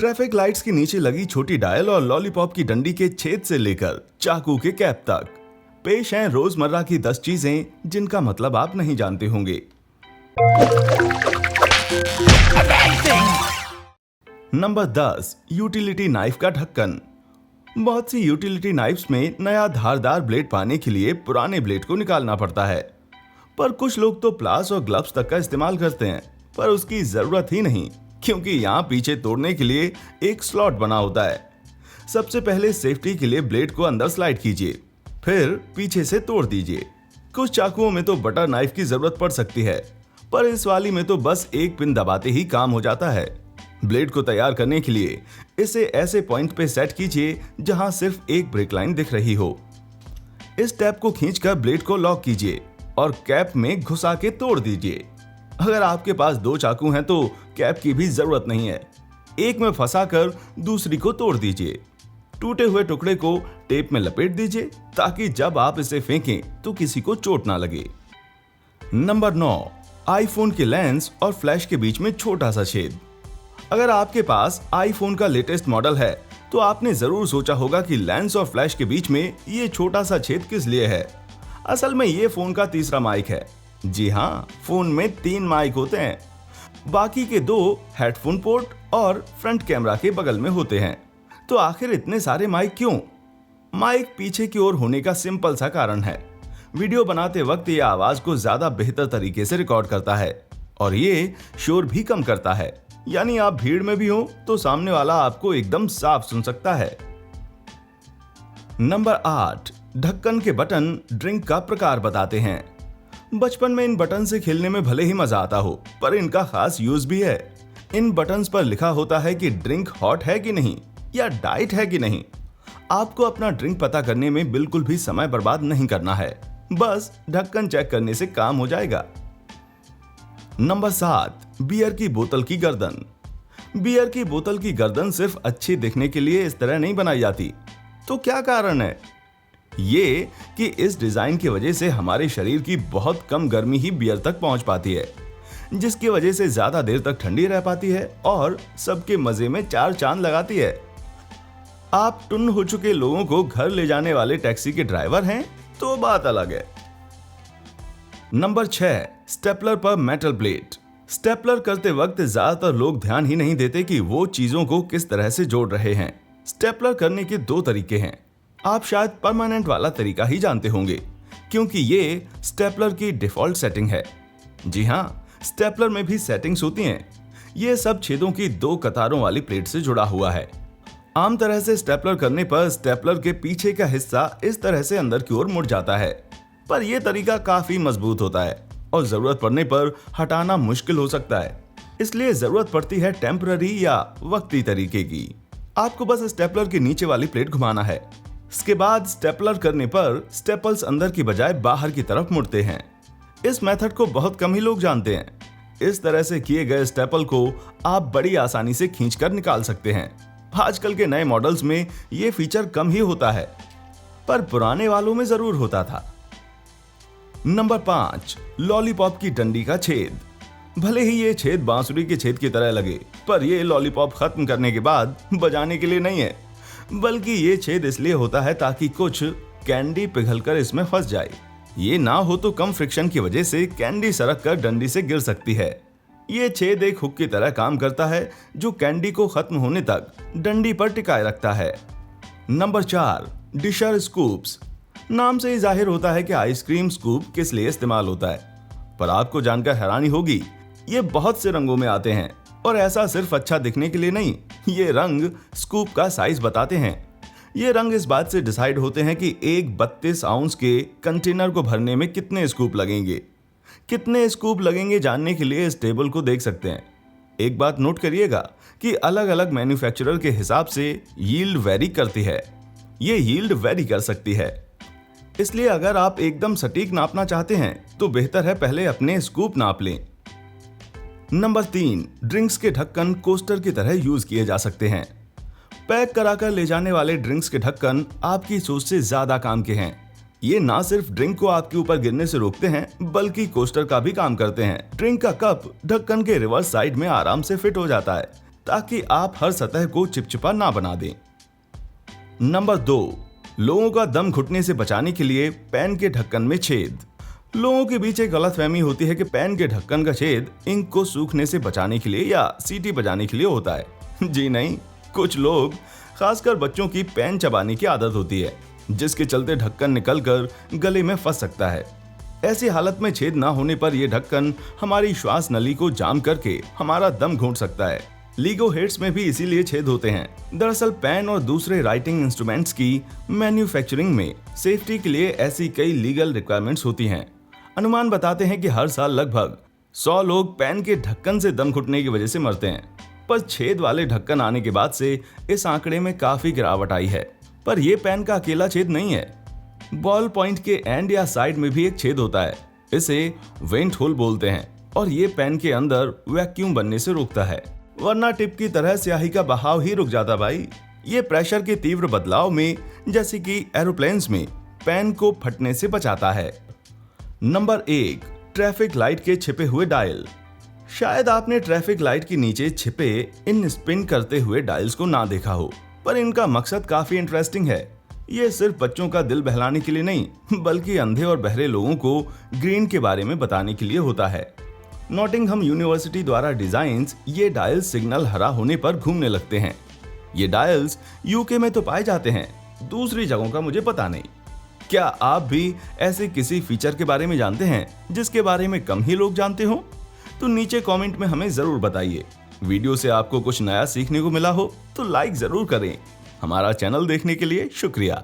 Traffic lights के नीचे लगी छोटी डायल और लॉलीपॉप की डंडी के छेद से लेकर चाकू के कैप तक पेश हैं रोजमर्रा की 10 चीजें जिनका मतलब आप नहीं जानते होंगे। नंबर 10, यूटिलिटी नाइफ का ढक्कन। बहुत सी यूटिलिटी नाइफ्स में नया धारदार ब्लेड पाने के लिए पुराने ब्लेड को निकालना पड़ता है, पर कुछ लोग तो प्लास और ग्लव्स तक का इस्तेमाल करते हैं, पर उसकी जरूरत ही नहीं, क्योंकि यहाँ पीछे तोड़ने के लिए एक स्लॉट बना होता है। सबसे पहले सेफ्टी के लिए ब्लेड को अंदर स्लाइड कीजिए, फिर पीछे से तोड़ दीजिए। कुछ चाकुओं में तो बटर नाइफ की जरूरत पड़ सकती है, पर इस वाली में तो बस एक पिन दबाते ही काम हो जाता है। ब्लेड को तैयार करने के लिए इसे ऐसे पॉइंट पे सेट कीजिए जहां सिर्फ एक ब्रेक लाइन दिख रही हो। इस टैप को खींचकर ब्लेड को लॉक कीजिए और कैप में घुसा के तोड़ दीजिए। अगर आपके पास 2 चाकू हैं तो कैप की भी जरूरत नहीं है, एक में फंसाकर दूसरी को तोड़ दीजिए। टूटे हुए टुकड़े को टेप में लपेट दीजिए ताकि जब आप इसे फेंकें तो किसी को चोट ना लगे। नंबर 9, आईफोन के लेंस और फ्लैश के बीच में छोटा सा छेद। अगर आपके पास आईफोन का लेटेस्ट मॉडल है तो आपने जरूर सोचा होगा कि लेंस और फ्लैश के बीच में ये छोटा सा छेद किस लिए है। असल में ये फोन का तीसरा माइक है। जी हाँ, फोन में 3 माइक होते हैं, बाकी के 2 हेडफोन पोर्ट और फ्रंट कैमरा के बगल में होते हैं। तो आखिर इतने सारे माइक क्यों? माइक पीछे की ओर होने का सिंपल सा कारण है। वीडियो बनाते वक्त ये आवाज को ज्यादा बेहतर तरीके से रिकॉर्ड करता है और ये शोर भी कम करता है, यानी आप भीड़ में भी हो तो सामने वाला आपको एकदम साफ सुन सकता है। नंबर 8, ढक्कन के बटन ड्रिंक का प्रकार बताते हैं। बचपन में इन बटन से खेलने में भले ही मजा आता हो, पर इनका खास यूज भी है। इन बटन्स पर लिखा होता है कि ड्रिंक हॉट है कि नहीं या डाइट है कि नहीं। आपको अपना ड्रिंक पता करने में बिल्कुल भी समय बर्बाद नहीं करना है, बस ढक्कन चेक करने से काम हो जाएगा। नंबर 7, बियर की बोतल की गर्दन। बियर की बोतल की गर्दन सिर्फ अच्छी दिखने के लिए इस तरह नहीं बनाई जाती। तो क्या कारण है? ये कि इस डिजाइन की वजह से हमारे शरीर की बहुत कम गर्मी ही बियर तक पहुंच पाती है, जिसकी वजह से ज्यादा देर तक ठंडी रह पाती है और सबके मजे में 4 चांद लगाती है। आप टुन्न हो चुके लोगों को घर ले जाने वाले टैक्सी के ड्राइवर हैं तो बात अलग है। नंबर 6, स्टेपलर पर मेटल प्लेट। स्टेपलर करते वक्त ज्यादातर लोग ध्यान ही नहीं देते कि वो चीजों को किस तरह से जोड़ रहे हैं। स्टेपलर करने के 2 तरीके हैं। आप शायद परमानेंट वाला तरीका ही जानते होंगे, क्योंकि ये स्टेपलर की डिफॉल्ट सेटिंग है। जी हाँ, स्टेपलर में भी सेटिंग्स होती हैं। ये सब छेदों की 2 कतारों वाली प्लेट से जुड़ा हुआ है। आम तरह से स्टेपलर करने पर स्टेपलर के पीछे का हिस्सा इस तरह से अंदर की ओर मुड़ जाता है, पर यह तरीका काफी मजबूत होता है और जरूरत पड़ने पर हटाना मुश्किल हो सकता है। इसलिए जरूरत पड़ती है टेम्पररी या वक्ती तरीके की। आपको बस स्टेपलर के नीचे वाली प्लेट घुमाना है। इसके बाद स्टेपलर करने पर स्टेपल्स अंदर की बजाय बाहर की तरफ मुड़ते हैं। इस मेथड को बहुत कम ही लोग जानते हैं। इस तरह से किए गए स्टेपल को आप बड़ी आसानी से खींचकर निकाल सकते हैं। आजकल के नए मॉडल्स में यह फीचर कम ही होता है, पर पुराने वालों में जरूर होता था। नंबर 5, लॉलीपॉप की डंडी का छेद। भले ही ये छेद बांसुरी के छेद की तरह लगे, पर यह लॉलीपॉप खत्म करने के बाद बजाने के लिए नहीं है, बल्कि ये छेद इसलिए होता है ताकि कुछ कैंडी पिघलकर इसमें फंस जाए। ये ना हो तो कम फ्रिक्शन की वजह से कैंडी सरक कर डंडी से गिर सकती है। ये छेद एक हुक की तरह काम करता है जो कैंडी को खत्म होने तक डंडी पर टिकाए रखता है। Number 4, disher scoops. नाम से ही जाहिर होता है कि आइसक्रीम स्कूप किस लिए इस्तेमाल होता है, पर आपको जानकर हैरानी होगी, ये बहुत से रंगों में आते हैं और ऐसा सिर्फ अच्छा दिखने के लिए नहीं। ये रंग स्कूप का साइज बताते हैं। ये रंग इस बात से डिसाइड होते हैं कि एक 32 आउंस के कंटेनर को भरने में कितने स्कूप लगेंगे। कितने स्कूप लगेंगे जानने के लिए इस टेबल को देख सकते हैं। एक बात नोट करिएगा कि अलग अलग मैन्युफैक्चरर के हिसाब से यील्ड वेरी करती है। ये यील्ड वेरी कर सकती है, इसलिए अगर आप एकदम सटीक नापना चाहते हैं तो बेहतर है पहले अपने स्कूप नाप लें। नंबर 3, ड्रिंक्स के ढक्कन कोस्टर की तरह यूज किए जा सकते हैं। पैक कराकर ले जाने वाले ड्रिंक्स के ढक्कन आपकी सोच से ज्यादा काम के हैं। ये ना सिर्फ ड्रिंक को आपके ऊपर गिरने से रोकते हैं, बल्कि कोस्टर का भी काम करते हैं। ड्रिंक का कप ढक्कन के रिवर्स साइड में आराम से फिट हो जाता है। ताकि आप हर सतह को चिपचिपा ना बना दें। नंबर 2, लोगों का दम घुटने से बचाने के लिए पैन के ढक्कन में छेद। लोगों के बीच एक गलतफहमी होती है कि पैन के ढक्कन का छेद इंक को सूखने से बचाने के लिए या सीटी बजाने के लिए होता है। जी नहीं, कुछ लोग, खासकर बच्चों की पेन चबाने की आदत होती है, जिसके चलते ढक्कन निकलकर गले में फंस सकता है। ऐसी हालत में छेद ना होने पर यह ढक्कन हमारी श्वास नली को जाम करके हमारा दम घूंट सकता है। लीगो हेड्स में भी इसीलिए छेद होते हैं। दरअसल पेन और दूसरे राइटिंग इंस्ट्रूमेंट्स की मैन्युफैक्चरिंग में सेफ्टी के लिए ऐसी कई लीगल रिक्वायरमेंट्स होती हैं। अनुमान बताते हैं कि हर साल लगभग 100 लोग पेन के ढक्कन से दम घुटने की वजह से मरते हैं। पर छेद वाले ढक्कन आने के बाद से इस आंकड़े में काफी गिरावट आई है। पर यह पेन का अकेला छेद नहीं है। बॉल पॉइंट के एंड या साइड में भी एक छेद होता है। इसे वेंट होल बोलते हैं और ये पेन के अंदर वैक्यूम बनने से रोकता है, वरना टिप की तरह स्याही का बहाव ही रुक जाता भाई। ये प्रेशर के तीव्र बदलाव में, जैसे कि एरोप्लेन्स में, पेन को फटने से बचाता है। नंबर 1, ट्रैफिक लाइट के छिपे हुए डायल। शायद आपने ट्रैफिक लाइट के नीचे छिपे इन स्पिन करते हुए डायल्स को ना देखा हो, पर इनका मकसद काफी इंटरेस्टिंग है। ये सिर्फ बच्चों का दिल बहलाने के लिए नहीं, बल्कि अंधे और बहरे लोगों को ग्रीन के बारे में बताने के लिए होता है। नॉटिंघम यूनिवर्सिटी द्वारा डिजाइन्स ये डायल्स सिग्नल हरा होने पर घूमने लगते हैं। ये डायल्स यूके में तो पाए जाते हैं, दूसरी जगहों का मुझे पता नहीं। क्या आप भी ऐसे किसी फीचर के बारे में जानते हैं जिसके बारे में कम ही लोग जानते हो? तो नीचे कमेंट में हमें जरूर बताइए। वीडियो से आपको कुछ नया सीखने को मिला हो तो लाइक जरूर करें। हमारा चैनल देखने के लिए शुक्रिया।